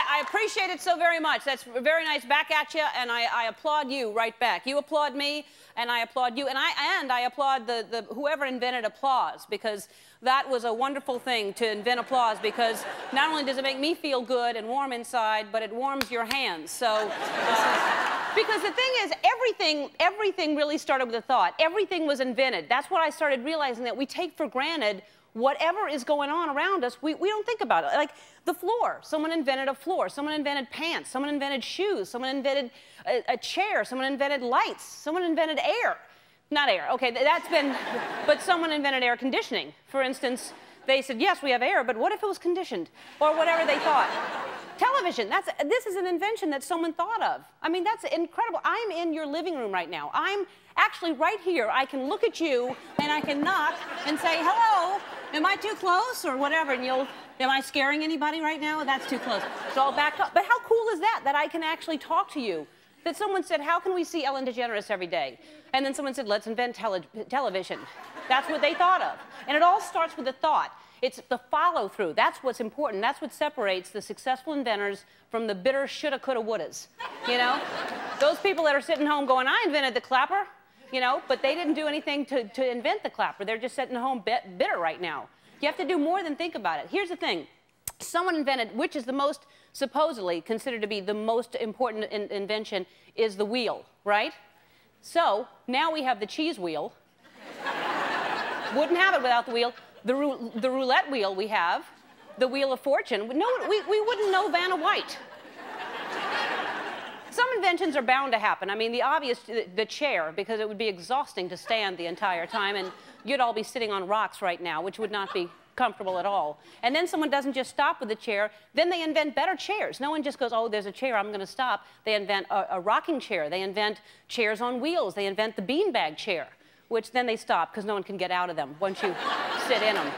I appreciate it so very much. That's very nice. Back at you, and I applaud you right back. You applaud me, and I applaud you, and I applaud the whoever invented applause, because that was a wonderful thing to invent applause, because not only does it make me feel good and warm inside, but it warms your hands. So, because the thing is, everything really started with a thought. Everything was invented. That's what I started realizing, that we take for granted whatever is going on around us. We don't think about it. Like the floor. Someone invented a floor. Someone invented pants. Someone invented shoes. Someone invented a chair. Someone invented lights. Someone invented air. Not air. Okay, that's been... But someone invented air conditioning. For instance, they said, yes, we have air, but what if it was conditioned? Or whatever they thought. Television. This is an invention that someone thought of. I mean, that's incredible. I'm in your living room right now. I'm actually right here. I can look at you, and I can knock and say, hello, am I too close, or whatever, and you'll... Am I scaring anybody right now? That's too close. It's all backed up. But how cool is that, that I can actually talk to you? That someone said, how can we see Ellen DeGeneres every day? And then someone said, let's invent television. That's what they thought of. And it all starts with a thought. It's the follow-through. That's what's important. That's what separates the successful inventors from the bitter shoulda, coulda, wouldas. You know? Those people that are sitting home going, I invented the clapper, you know, but they didn't do anything to invent the clapper. They're just sitting home bitter right now. You have to do more than think about it. Here's the thing. Someone invented, which is the most, supposedly considered to be the most important invention, is the wheel, right? So, now we have the cheese wheel. Wouldn't have it without the wheel. The roulette wheel we have. The Wheel of Fortune. No, we wouldn't know Vanna White. Some inventions are bound to happen. I mean, the obvious, the chair, because it would be exhausting to stand the entire time, and you'd all be sitting on rocks right now, which would not be comfortable at all. And then someone doesn't just stop with the chair, then they invent better chairs. No one just goes, oh, there's a chair, I'm going to stop. They invent a rocking chair. They invent chairs on wheels. They invent the beanbag chair, which then they stop because no one can get out of them once you sit in them.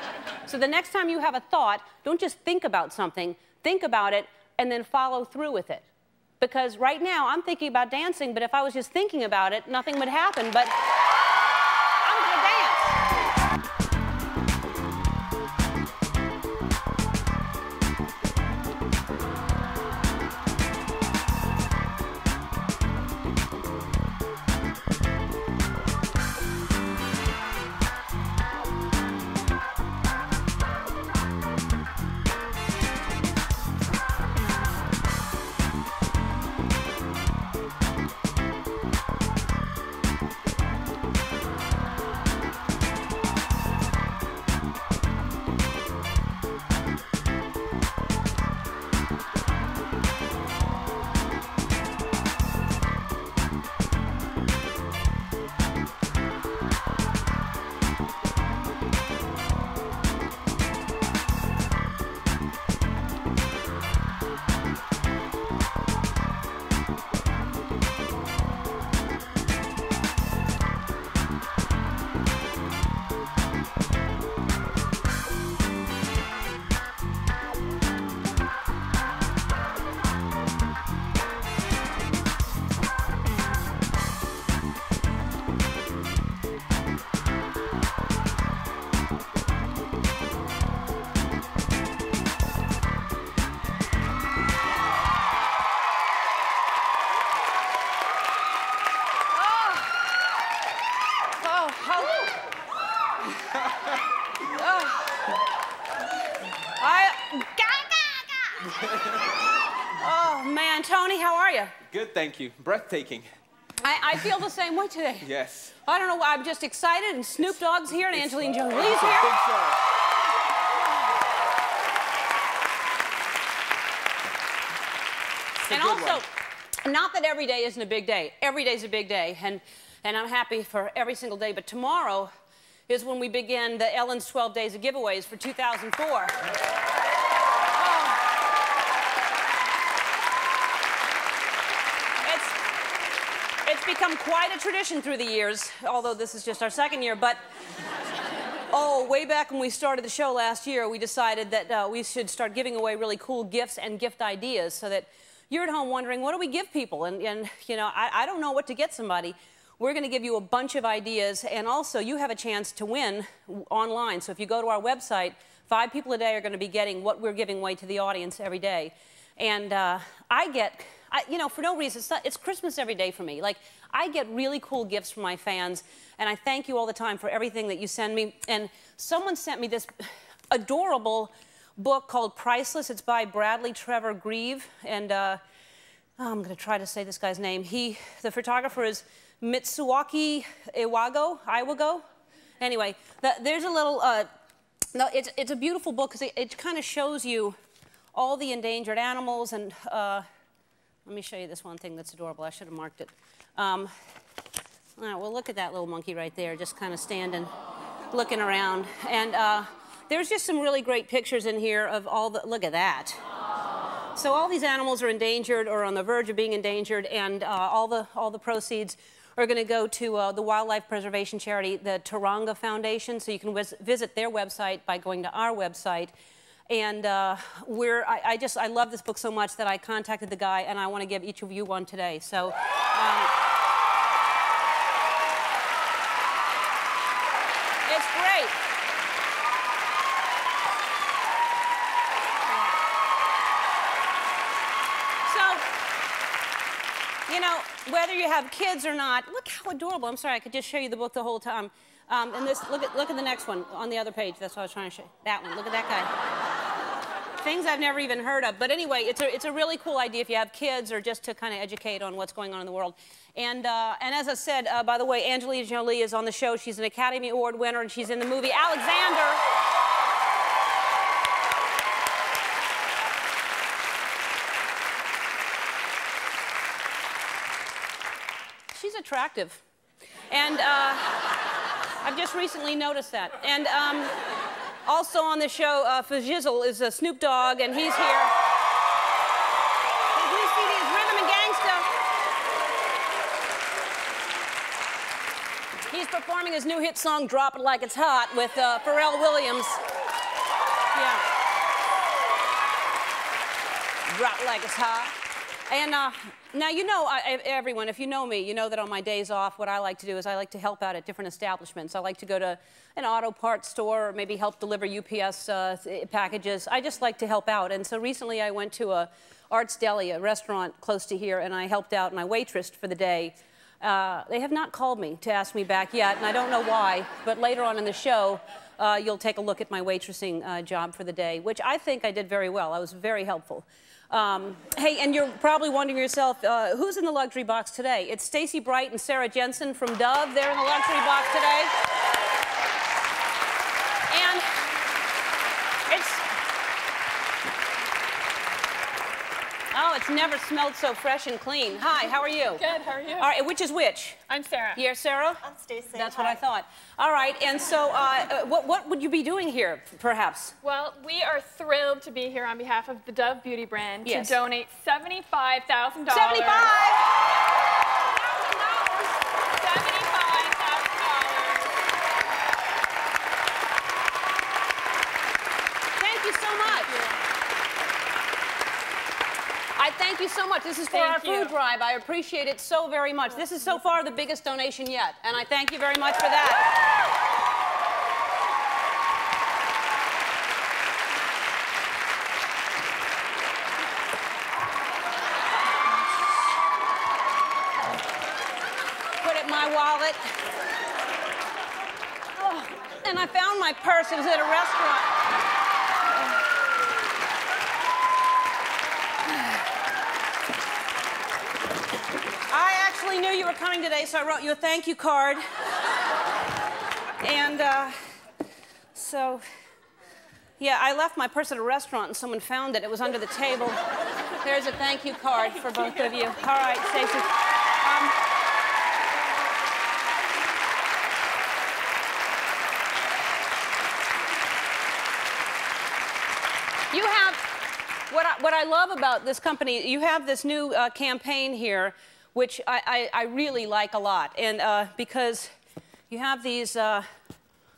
So the next time you have a thought, don't just think about something, think about it and then follow through with it. Because right now, I'm thinking about dancing, but if I was just thinking about it, nothing would happen. But I'm going to dance. Oh, man. Tony, how are you? Good, thank you. Breathtaking. I feel the same way today. Yes. I don't know why. I'm just excited, and Snoop Dogg's here, and Angelina Jolie's here. Big show. And also, not that every day isn't a big day. Every day's a big day, and I'm happy for every single day. But tomorrow is when we begin the Ellen's 12 Days of Giveaways for 2004. It's become quite a tradition through the years, although this is just our second year. But, oh, way back when we started the show last year, we decided that we should start giving away really cool gifts and gift ideas so that you're at home wondering, what do we give people? And you know, I don't know what to get somebody. We're going to give you a bunch of ideas, and also you have a chance to win online. So if you go to our website, 5 people a day are going to be getting what we're giving away to the audience every day. And you know, for no reason, it's Christmas every day for me. Like, I get really cool gifts from my fans, and I thank you all the time for everything that you send me. And someone sent me this adorable book called Priceless. It's by Bradley Trevor Grieve, and I'm going to try to say this guy's name. The photographer is Mitsuaki Iwago. Anyway, there's a little, no, it's a beautiful book because it kind of shows you all the endangered animals. And let me show you this one thing that's adorable. I should have marked it. All right, well, look at that little monkey right there, just kind of standing, looking around. And there's just some really great pictures in here of all the, look at that. So all these animals are endangered or on the verge of being endangered, and all the proceeds are going to go to the wildlife preservation charity, the Taronga Foundation. So you can visit their website by going to our website. And I love this book so much that I contacted the guy, and I want to give each of you one today. So. It's great. You know, whether you have kids or not, look how adorable. I'm sorry, I could just show you the book the whole time. And this, look at the next one on the other page. That's what I was trying to show you. That one, look at that guy. Things I've never even heard of. But anyway, it's a really cool idea if you have kids or just to kind of educate on what's going on in the world. And as I said, by the way, Angelina Jolie is on the show. She's an Academy Award winner, and she's in the movie Alexander. She's attractive. And I've just recently noticed that. And also on the show, Fajizzle is Snoop Dogg, and he's here. His new CD is Rhythm and Gangsta. He's performing his new hit song, Drop It Like It's Hot, with Pharrell Williams. Yeah. Drop It Like It's Hot. And now, you know, everyone, if you know me, you know that on my days off, what I like to do is I like to help out at different establishments. I like to go to an auto parts store or maybe help deliver UPS packages. I just like to help out. And so recently I went to Art's Deli, a restaurant close to here, and I helped out and I waitressed for the day. They have not called me to ask me back yet, and I don't know why, but later on in the show, you'll take a look at my waitressing job for the day, which I think I did very well. I was very helpful. Hey, and you're probably wondering yourself, who's in the luxury box today? It's Stacey Bright and Sarah Jensen from Dove. They're in the luxury box today. And it's never smelled so fresh and clean. Hi, how are you? Good, how are you? All right, which is which? I'm Sarah. You're Sarah? I'm Stacey. That's what I thought. All right, and so what would you be doing here, perhaps? Well, we are thrilled to be here on behalf of the Dove Beauty brand to donate $75,000. $75,000! Thank you so much. I thank you so much. This is for our food drive. I appreciate it so very much. This is so far the biggest donation yet, and I thank you very much for that. Put it in my wallet. Oh, and I found my purse. It was at a restaurant. I actually knew you were coming today, so I wrote you a thank you card. And so, yeah, I left my purse at a restaurant and someone found it. It was under the table. There's a thank you card for both of you. All right, Stacey. You have, what I love about this company, you have this new campaign here, which I really like a lot. And because you have these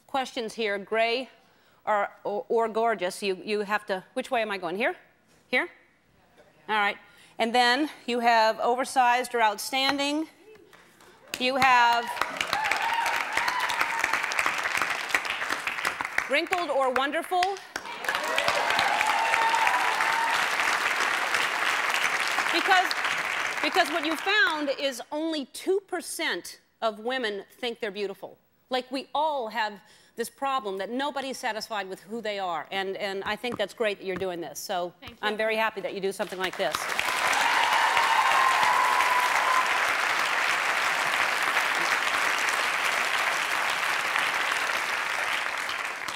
questions here, gray or gorgeous, you have to, which way am I going? Here? Here? All right. And then you have oversized or outstanding. You have wrinkled or wonderful. Because what you found is only 2% of women think they're beautiful. Like, we all have this problem that nobody's satisfied with who they are. And I think that's great that you're doing this. So I'm very happy that you do something like this.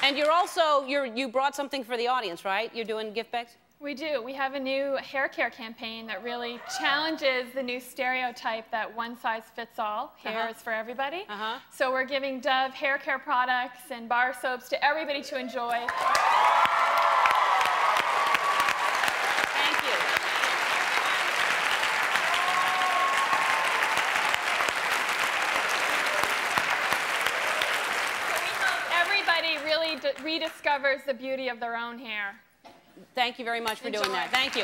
And you're also, you brought something for the audience, right? You're doing gift bags? We do. We have a new hair care campaign that really challenges the new stereotype that one size fits all. Hair is for everybody. So we're giving Dove hair care products and bar soaps to everybody to enjoy. Thank you. Everybody really rediscovers the beauty of their own hair. Thank you very much for doing that. Thank you.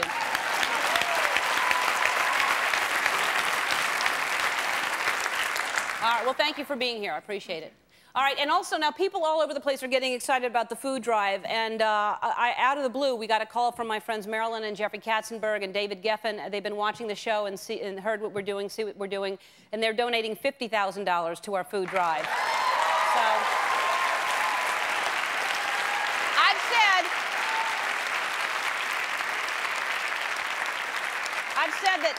All right, well, thank you for being here. I appreciate it. All right, and also now people all over the place are getting excited about the food drive. And out of the blue, we got a call from my friends Marilyn and Jeffrey Katzenberg and David Geffen. They've been watching the show and heard what we're doing, see what we're doing. And they're donating $50,000 to our food drive. So I've said that,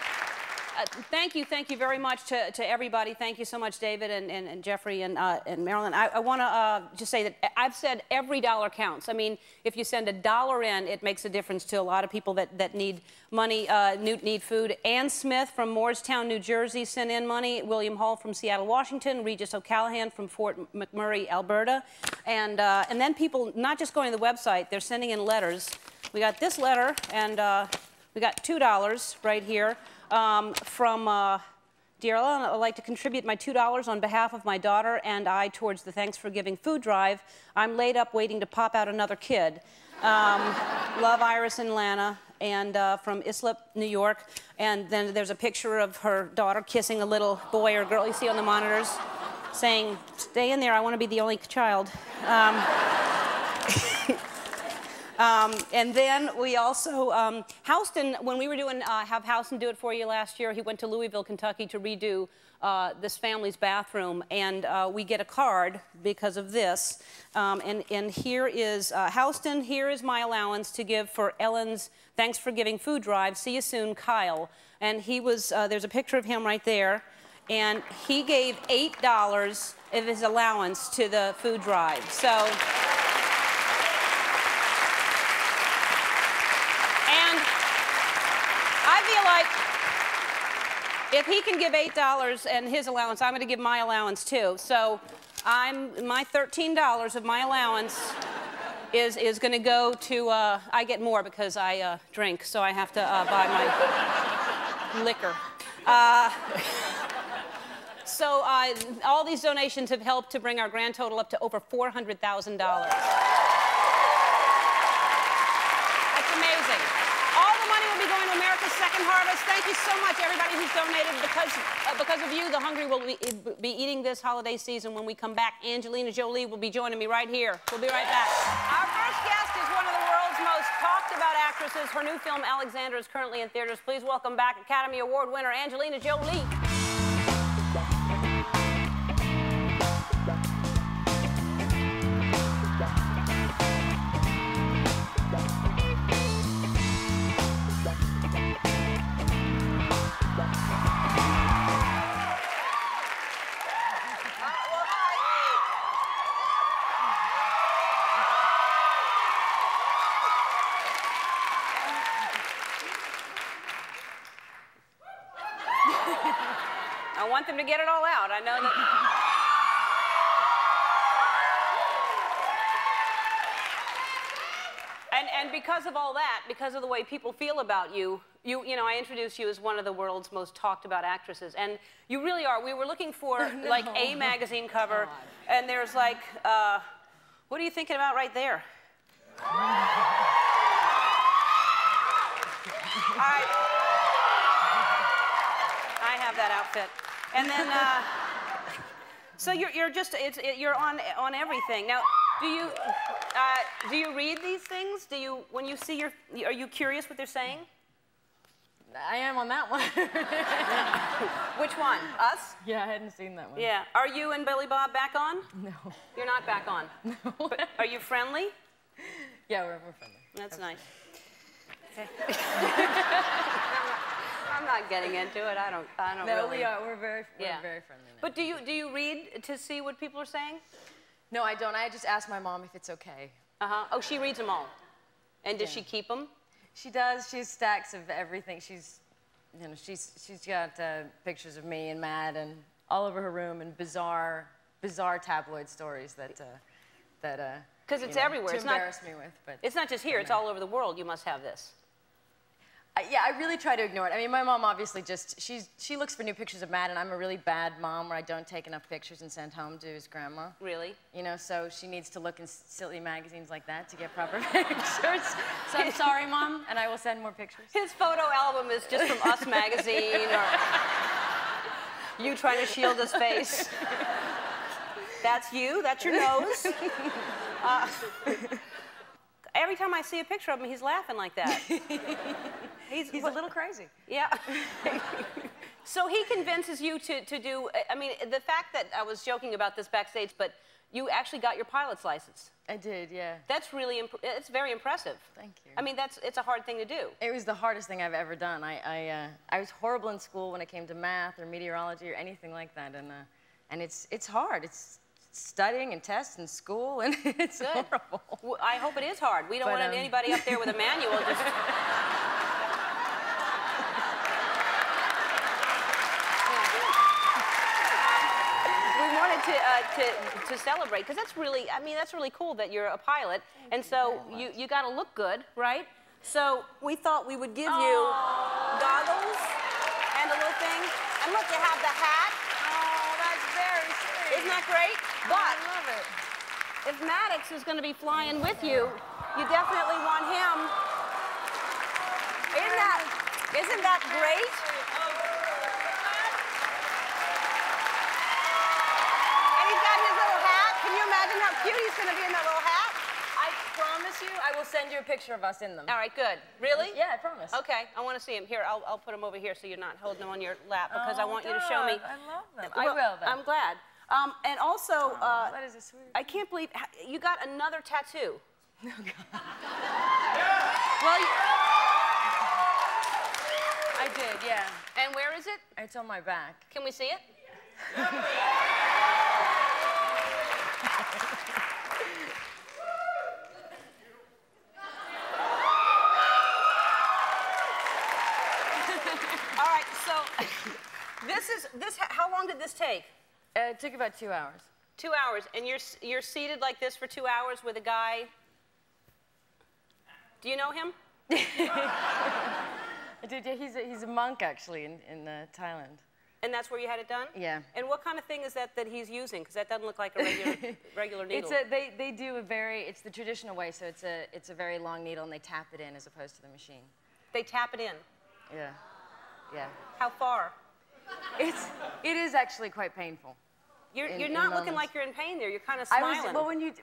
thank you very much to everybody. Thank you so much, David and Jeffrey and Marilyn. I want to just say that I've said every dollar counts. I mean, if you send $1 in, it makes a difference to a lot of people that need money, need food. Ann Smith from Moorestown, New Jersey sent in money. William Hall from Seattle, Washington. Regis O'Callahan from Fort McMurray, Alberta. And then people not just going to the website, they're sending in letters. We got this letter, and we got $2 right here from Dear Ellen, I'd like to contribute my $2 on behalf of my daughter and I towards the Thanks for Giving food drive. I'm laid up waiting to pop out another kid. Love, Iris and Lana. And from Islip, New York. And then there's a picture of her daughter kissing a little boy or girl you see on the monitors, saying, "Stay in there, I want to be the only child." And then we also, Houston, when we were doing Have Houston Do It For You last year, he went to Louisville, Kentucky to redo this family's bathroom. And we get a card because of this. And here is, Houston, here is my allowance to give for Ellen's Thanks for Giving food drive. See you soon, Kyle. And he was, there's a picture of him right there. And he gave $8 of his allowance to the food drive. So. If he can give $8 and his allowance, I'm going to give my allowance too. So my $13 of my allowance is going to go to, I get more because I drink, so I have to buy my liquor. So all these donations have helped to bring our grand total up to over $400,000. That's amazing. All the money will be going to America's Second Harvest. Thank you so much, everybody who's donated. Because of you, the hungry will be eating this holiday season. When we come back, Angelina Jolie will be joining me right here. We'll be right back. Our first guest is one of the world's most talked about actresses. Her new film, Alexander, is currently in theaters. Please welcome back Academy Award winner Angelina Jolie. I want them to get it all out. I know that. And because of all that, because of the way people feel about you, you know, I introduced you as one of the world's most talked about actresses, and you really are. We were looking for like a magazine cover, and there's like, what are you thinking about right there? I have that outfit. And then, so you're just, you're on everything. Now, do you read these things? When you see are you curious what they're saying? I am on that one. Which one? Us? Yeah, I hadn't seen that one. Yeah. Are you and Billy Bob back on? No. You're not back on? No. But are you friendly? Yeah, we're friendly. That's nice. Okay. I'm not getting into it. I don't no, really. we are. We're very friendly now. But do you read to see what people are saying? No, I don't. I just ask my mom if it's okay. Uh-huh. Oh, she reads them all. And does she keep them? She does. She has stacks of everything. She's got pictures of me and Matt and all over her room and bizarre tabloid stories that because it's everywhere. To it's embarrass me with, but it's not just here. It's all over the world. You must have this. Yeah, I really try to ignore it. I mean, my mom obviously she looks for new pictures of Matt, and I'm a really bad mom where I don't take enough pictures and send home to his grandma. Really? You know, so she needs to look in silly magazines like that to get proper pictures. So I'm sorry, Mom, and I will send more pictures. His photo album is just from Us magazine, or you trying to shield his face. That's you. That's your nose. Every time I see a picture of him, he's laughing like that. He's a little crazy. Yeah. So he convinces you to do, I mean, the fact that I was joking about this backstage, but you actually got your pilot's license. I did, yeah. That's really, it's very impressive. Thank you. I mean, it's a hard thing to do. It was the hardest thing I've ever done. I was horrible in school when it came to math or meteorology or anything like that, and it's hard. It's studying and tests and school, and it's horrible. Well, I hope it is hard. We don't want anybody up there with a manual just... We wanted to celebrate, because that's really, I mean, that's really cool that you're a pilot, and so you got to look good, right? So we thought we would give you goggles and a little thing, and look, you have the hat. Oh, that's very sweet. Isn't that great? But I love it. if Maddox is going to be flying with you, you definitely want him. Isn't that great? And he's got his little hat. Can you imagine how cute he's going to be in that little hat? I promise you, I will send you a picture of us in them. All right, good. Really? Yeah, I promise. Okay, I want to see him. Here, I'll put him over here so you're not holding him on your lap, because I want you to show me. I love them. Well, I will, though. I'm glad. And also, that is a sweet. I can't believe you got another tattoo. Oh, God. Well, I did, yeah. and where is it? It's on my back. Can we see it? All right, so how long did this take? It took about 2 hours. 2 hours, and you're seated like this for 2 hours with a guy. Do you know him? I did, yeah, he's a monk, actually, in Thailand. And that's where you had it done? Yeah. And what kind of thing is that he's using? Because that doesn't look like a regular needle. They do it's the traditional way, so it's a very long needle, and they tap it in as opposed to the machine. They tap it in? Yeah, yeah. How far? It is actually quite painful. You're not looking like you're in pain there. You're kind of smiling. Well, when you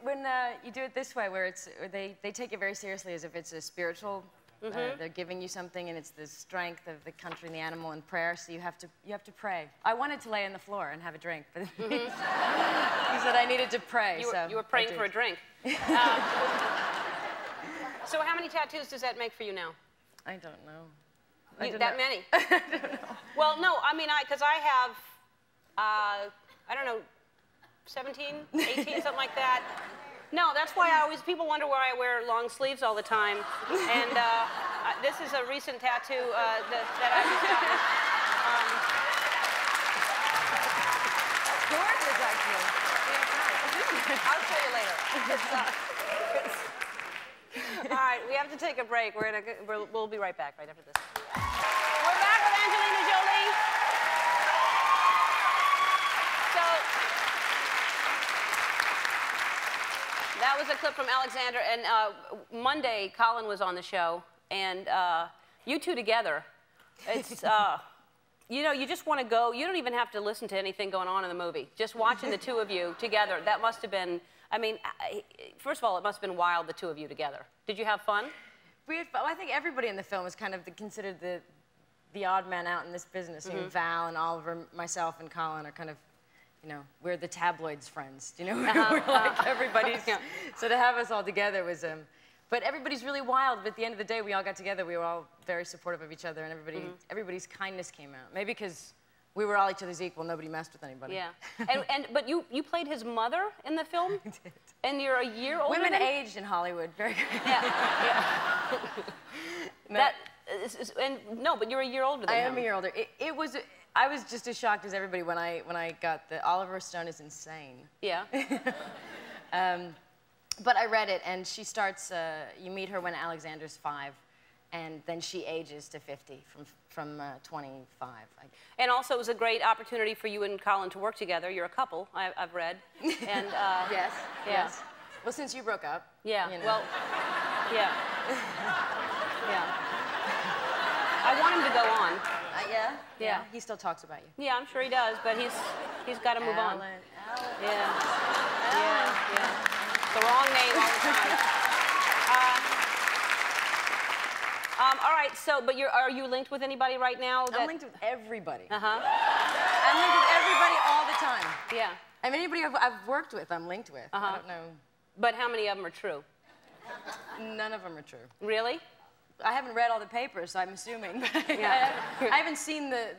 do it this way, where they take it very seriously as if it's a spiritual. They're giving you something, and it's the strength of the country and the animal and prayer. So you have to pray. I wanted to lay on the floor and have a drink, but he said I needed to pray. You were praying for a drink. So how many tattoos does that make for you now? I don't know. That many? I don't know. Well, no. I mean, because I have. I don't know, 17, 18, something like that. No, that's why people wonder why I wear long sleeves all the time. And this is a recent tattoo that I just got. Gorgeous, actually. I'll show you later. All right, we have to take a break. We'll be right back right after this. We're back with Angelina Jolie. That was a clip from Alexander, and Monday, Colin was on the show, and you two together, it's, you know, you just want to go, you don't even have to listen to anything going on in the movie. Just watching the two of you together, that must have been, I mean, first of all, it must have been wild, the two of you together. Did you have fun? We had fun. I think everybody in the film is kind of considered the odd man out in this business. I mean, Val and Oliver, myself and Colin are kind of, you know, we're the tabloids friends. Do you know? We're like everybody's. So to have us all together was, but everybody's really wild. But at the end of the day, we all got together. We were all very supportive of each other, and everybody's kindness came out. Maybe because we were all each other's equal. Nobody messed with anybody. Yeah. But you played his mother in the film? I did. And you're a year older Women than him? aged in Hollywood very good. Yeah. No, but you're a year older than him. I am a year older. I was just as shocked as everybody when I got the Oliver Stone is insane. Yeah. But I read it, and she starts. You meet her when Alexander's 5, and then she ages to 50 from 25. And also, it was a great opportunity for you and Colin to work together. You're a couple, I've read. And yes. Yes. Well, since you broke up. Yeah. You know. Well. Yeah. Yeah. I want him to go on. Yeah? Yeah. He still talks about you. Yeah, I'm sure he does, but he's got to move on. Alan. Yeah. Yeah. The wrong name all the time. All right, so, but are you linked with anybody right now? I'm linked with everybody. Uh-huh. I'm linked with everybody all the time. Yeah. I mean, anybody I've worked with, I'm linked with. I don't know. But how many of them are true? None of them are true. Really? I haven't read all the papers, so I'm assuming. I haven't seen the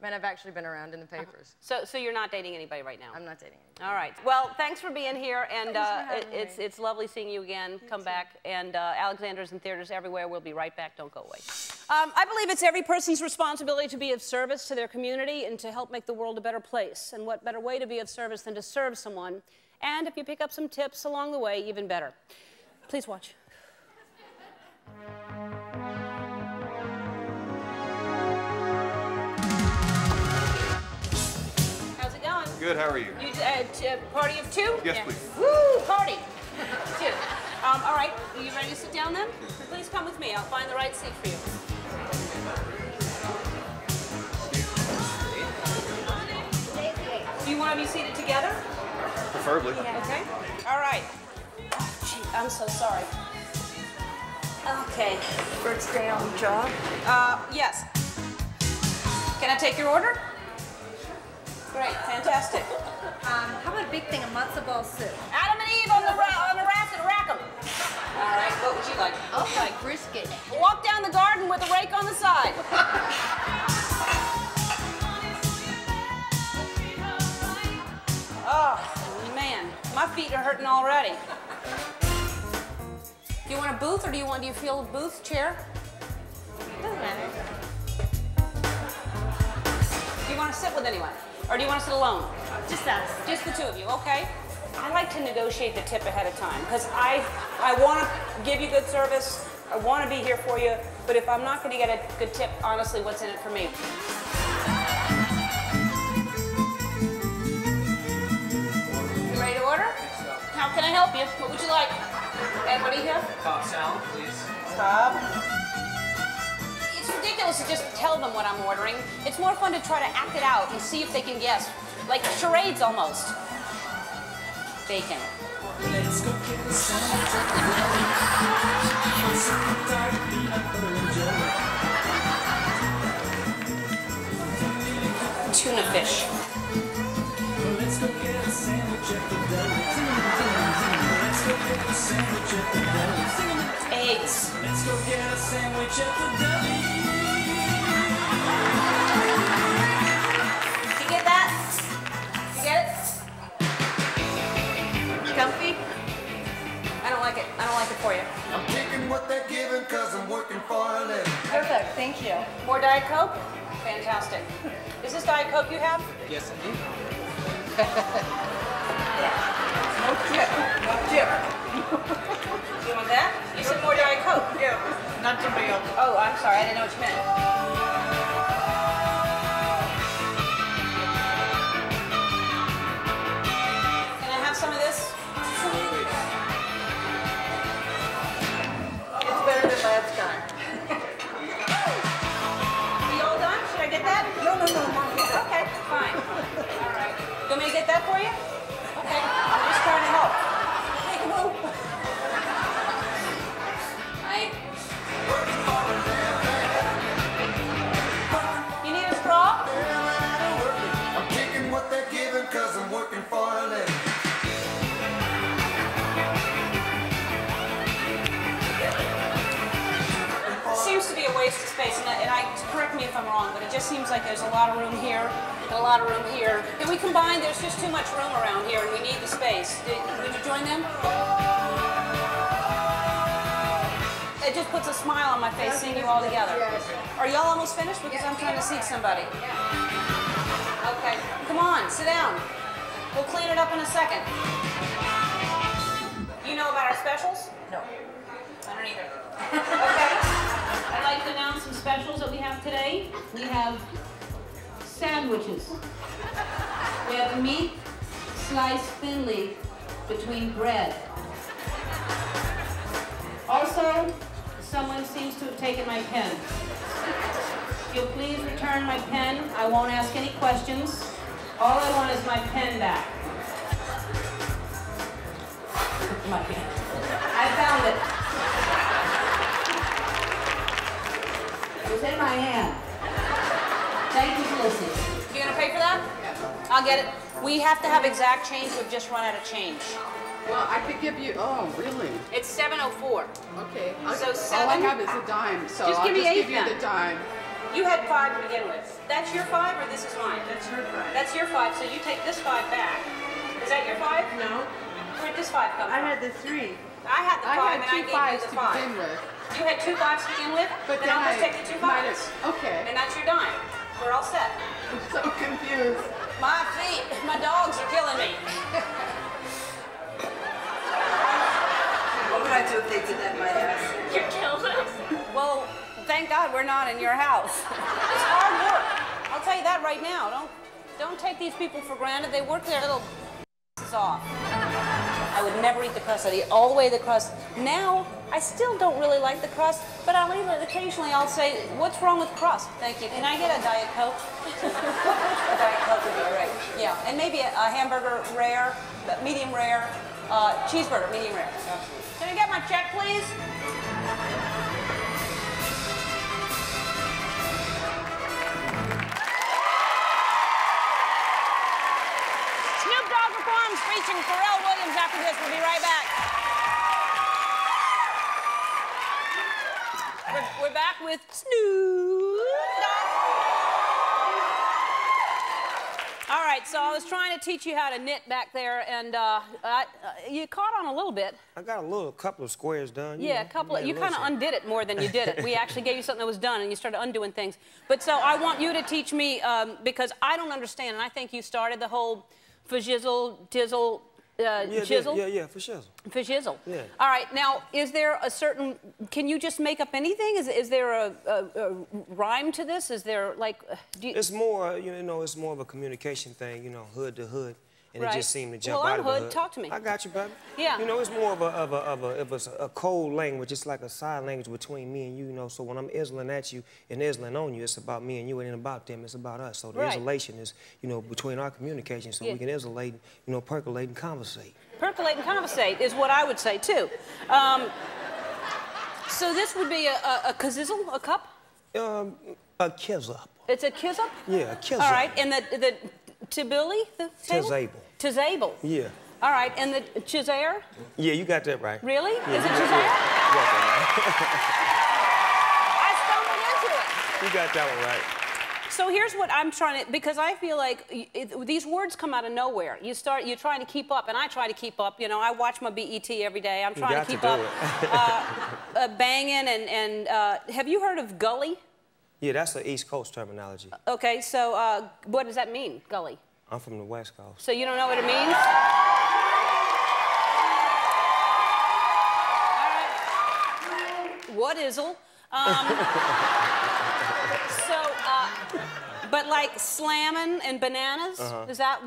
men have actually been around in the papers. So you're not dating anybody right now? I'm not dating anybody. All right. Well, thanks for being here, and it's lovely seeing you again. Come back, and Alexander's in theaters everywhere. We'll be right back. Don't go away. I believe it's every person's responsibility to be of service to their community and to help make the world a better place. And what better way to be of service than to serve someone? And if you pick up some tips along the way, even better. Please watch. Good, how are you? Party of two? Yes, please. Woo, party. Two. All right, are you ready to sit down then? Please come with me. I'll find the right seat for you. Do you want to be seated together? Preferably. Yeah. Okay. All right. Oh, gee, I'm so sorry. Okay. First day on the job? Yes. Can I take your order? Great, fantastic. How about a big thing of matzo ball soup? Adam and Eve on the raft and rack 'em. All right, what would you like? I'll like brisket. Walk down the garden with a rake on the side. Oh, man, my feet are hurting already. Do you want a booth, or do you feel a booth chair? Doesn't matter. Do you want to sit with anyone? Or do you want to sit alone? Just us. Just the two of you, okay. I like to negotiate the tip ahead of time, because I want to give you good service, I want to be here for you, but if I'm not going to get a good tip, honestly, what's in it for me? You ready to order? How can I help you? What would you like? And what do you have? Cobb salad, please. Cobb. It's ridiculous to just tell them what I'm ordering. It's more fun to try to act it out and see if they can guess. Like charades almost. Bacon. Let's go get the sandwich at the Tuna fish. Let's go get a sandwich at the deli. Let's go get a sandwich at the deli. Eggs. Let's go get a sandwich at the deli. Did you get that? You get it? Comfy? I don't like it. I don't like it for you. I'm taking what they're giving because I'm working for a living. Perfect, thank you. More Diet Coke? Fantastic. Is this Diet Coke you have? Yes, indeed. No tip, no tip. You want that? You said more Diet Coke. Yeah, not somebody else. Oh, I'm sorry. I didn't know what you meant. Can I have some of this? Absolutely. It's better than last time. Are you all done? Should I get that? No, Mom. Okay, fine. All right. You want me to get that for you? Okay. I'm just trying to help. Hey, come on. Right. me if I'm wrong, but it just seems like there's a lot of room here and a lot of room here. Can we combine? There's just too much room around here, and we need the space. Would you join them? It just puts a smile on my face seeing you all together. Are y'all almost finished? Because I'm trying to seat somebody. Okay, come on, sit down. We'll clean it up in a second. You know about our specials? No. I don't either. Okay. I'd like to announce some specials that we have today. We have sandwiches. We have meat sliced thinly between bread. Also, someone seems to have taken my pen. If you'll please return my pen, I won't ask any questions. All I want is my pen back. My pen. I found it. It was in my hand. Thank you for listening. You gonna pay for that? Yeah. I'll get it. We have to have exact change. We've just run out of change. Well, I could give you, oh, really? It's 7:04. Okay. So all I have is a dime, so Just I'll give me just eight give you then. the dime. You had 5 to begin with. That's your 5 or this is mine? That's your 5. That's your 5, so you take this 5 back. Is that your 5? No. Where'd this 5 come from? I had the 3. I had the 5 I and had I 2 gave you5s the to 5. begin with. You had 2 5s to begin with? But then I'll just take the 2 5s. Okay. And that's your dime. We're all set. I'm so confused. My feet, my dogs are killing me. What would I do if they did that in my house? You're killing us. Well, thank God we're not in your house. It's hard work. I'll tell you that right now. Don't take these people for granted. They work their little off. I would never eat the crust. I'd eat all the way the crust. Now, I still don't really like the crust, but I'll eat it. Occasionally, I'll say, what's wrong with crust? Thank you. Can I get a Diet Coke? A Diet Coke would be great. Yeah, and maybe a hamburger rare, medium rare, cheeseburger, medium rare. Can I get my check, please? Snoop Dogg performs featuring Pharrell Williams after this. We'll be right back. We're back with Snoop Dogg. All right, so I was trying to teach you how to knit back there, and you caught on a little bit. I got a couple of squares done. Yeah, a couple of, you kind of undid it more than you did it. We actually gave you something that was done, and you started undoing things. But so I want you to teach me, because I don't understand, and I think you started the whole fajizzle, tizzle, chisel? Yeah, for shizzle. For shizzle. Yeah. All right, now, is there a certain, can you just make up anything? Is there a rhyme to this? Is there, like, It's more, it's more of a communication thing, hood to hood. And Right. it just seemed to jump Well, out I'm of the hood. hood. Talk to me. I got you, baby. Yeah. It's more of a code language. It's like a sign language between me and you, So when I'm izzling at you and izzling on you, it's about me and you. It ain't about them. It's about us. So the Right. isolation is, between our communication, so Yeah. we can isolate, percolate and conversate. Percolate and conversate is what I would say, too. So this would be a kazizzle, a cup? A kiss up. It's a kiss up? Yeah, a kiss up. All right, and the tibili, the table? Tizable. Tizable. Yeah. All right, and the chisair? Yeah, you got that right. Really? Yeah, Is it you chisair? got I stumbled into it. that right. You got that one right. So here's what I'm trying to, because I feel like these words come out of nowhere. You're trying to keep up, and I try to keep up. I watch my BET every day. I'm trying to keep up. Banging and have you heard of gully? Yeah, that's the East Coast terminology. Okay, so what does that mean, gully? I'm from the West Coast. So you don't know what it means? All right. What is'll? But like slamming and bananas, is that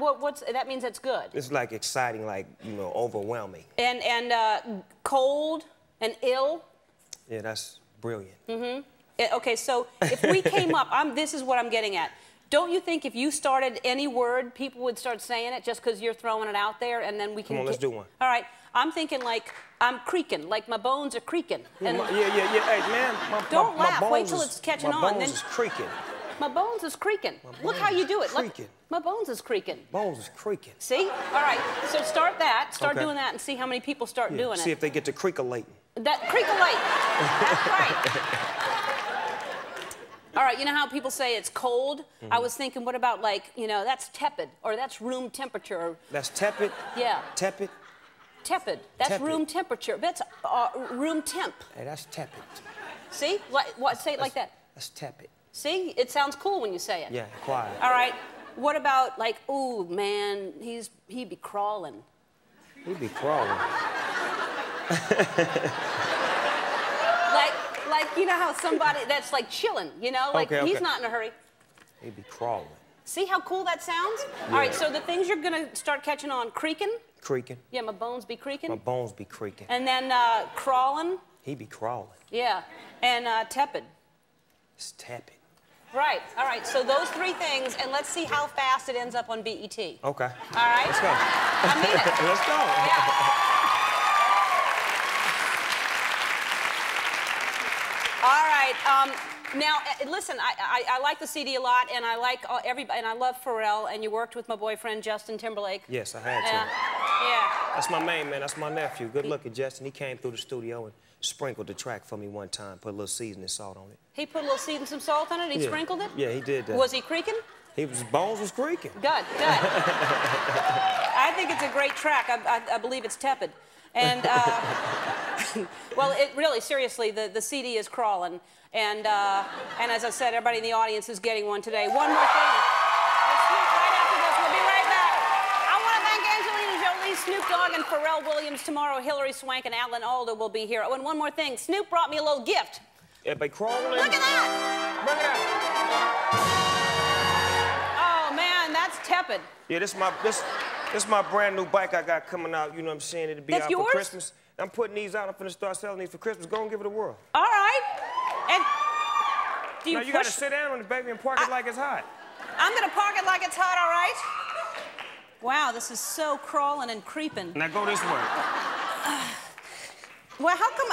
that means it's good? It's like exciting, like, overwhelming. And cold and ill? Yeah, that's brilliant. Okay, so if we came up, this is what I'm getting at. Don't you think if you started any word, people would start saying it just because you're throwing it out there, and then we can... Come on, let's do one. All right, I'm thinking like, I'm creaking, like my bones are creaking. And Yeah. Hey, man, don't laugh. my Wait bones till is- it's catching my on. bones Then is creaking. my bones is creaking. Look how you do it. Look, my bones is creaking. Bones is creaking. See? All right, so start that. Start Okay. doing that and see how many people start doing See it. if they get to creakalating. That creak-a-late. That's right. All right, you know how people say it's cold? I was thinking, what about like, you know, that's tepid, or that's room temperature. That's tepid? Yeah. Tepid? Tepid. That's Tepid. room temperature. That's room temp. Hey, that's tepid. See? What? Say it like that. That's tepid. See? It sounds cool when you say it. Yeah, quiet. All right. What about like, ooh, man, he be crawling. He be crawling. like, you know how somebody that's like chilling, you know? Like, Okay, he's okay. not in a hurry. He be crawling. See how cool that sounds? Yeah. All right, so the things you're gonna start catching on, creaking. Creaking. Yeah, my bones be creaking. My bones be creaking. And then crawling. He be crawling. Yeah. And tepid. It's tepid. Right. All right. So those three things, and let's see how fast it ends up on BET. Okay. All right. Let's go. I mean it. Let's go. Yeah. All right. Now, listen. I like the CD a lot, and I like everybody, and I love Pharrell. And you worked with my boyfriend Justin Timberlake. Yes, I had to. Yeah. That's my main man. That's my nephew. Good looking, Justin. He came through the studio and sprinkled the track for me one time. Put a little seasoning salt on it. He put a little seed and some salt on it. He Yeah. sprinkled it. Yeah, he did that. Was he creaking? His bones was creaking. Good. Good. I think it's a great track. I believe it's tepid. And, well, it really, seriously, the CD is crawling. And as I said, everybody in the audience is getting one today. One more thing. Let's sneak right after this. We'll be right back. I want to thank Angelina Jolie, Snoop Dogg, and Pharrell Williams. Tomorrow, Hilary Swank and Alan Alda will be here. Oh, and one more thing. Snoop brought me a little gift. Everybody crawling. Look at that. Bring it out. Oh, man, that's tepid. Yeah, this is my brand new bike I got coming out. You know what I'm saying? It'll be That's out yours? for Christmas. I'm putting these out. I'm finna start selling these for Christmas. Go and give it a whirl. All right. And do you Now you gotta sit down on it, baby, and park it like it's hot. I'm gonna park it like it's hot, all right? Wow, this is so crawling and creeping. Now go this way. Well, how come